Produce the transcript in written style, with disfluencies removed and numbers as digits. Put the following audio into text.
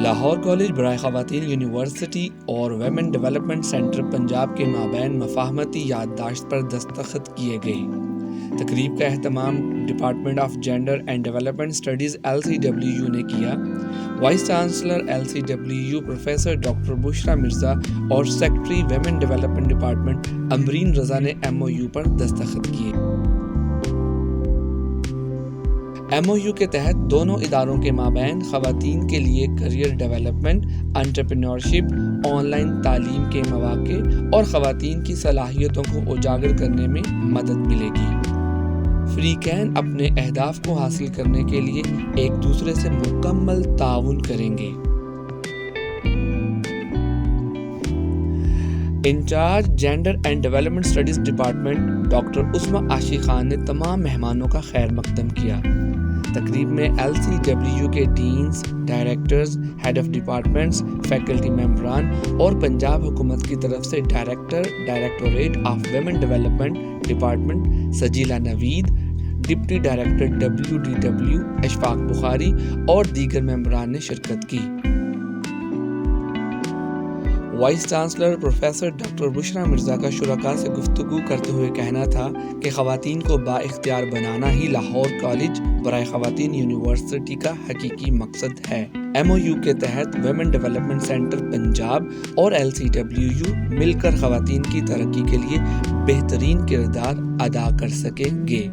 Lahore college برائے خواتین university اور ویمن ڈیولپمنٹ سینٹر پنجاب کے مابین مفاہمتی یادداشت پر دستخط کیے گئے۔ تقریب کا اہتمام department of gender and development studies LCWU نے کیا۔ Vice chancellor LCWU professor doctor Bushra Mirza اور secretary women development department Ambreen Raza نے MOU پر دستخط کیے۔ MOU کے تحت دونوں اداروں کے مابین خواتین کے لیے career development, entrepreneurship, online تعلیم کے مواقع اور خواتین کی صلاحیتوں کو اجاگر کرنے میں مدد ملے گی۔ فریقین اپنے اہداف کو حاصل کرنے کے لیے ایک دوسرے سے مکمل تعاون کریں گے۔ Incharge gender and development studies department doctor Usma Ashiq Khan نے تمام مہمانوں کا خیر مقدم کیا۔ تقریب میں LCWU کے deans, directors, head of departments, faculty ممبران اور پنجاب حکومت کی طرف سے directorate of women development department Sajeela Naveed, deputy director WDW Ashfaq Bukhari اور دیگر ممبران نے شرکت کی۔ Vice chancellor professor doctor Bushra Mirza کا شرکاء سے گفتگو کرتے ہوئے کہنا تھا کہ خواتین کو با اختیار بنانا ہی لاہور کالج برائے خواتین یونیورسٹی کا حقیقی مقصد ہے۔ MOU کے تحت ویمن ڈیولپمنٹ سینٹر پنجاب اور LCWU مل کر خواتین کی ترقی کے لیے بہترین کردار ادا کر سکیں گے۔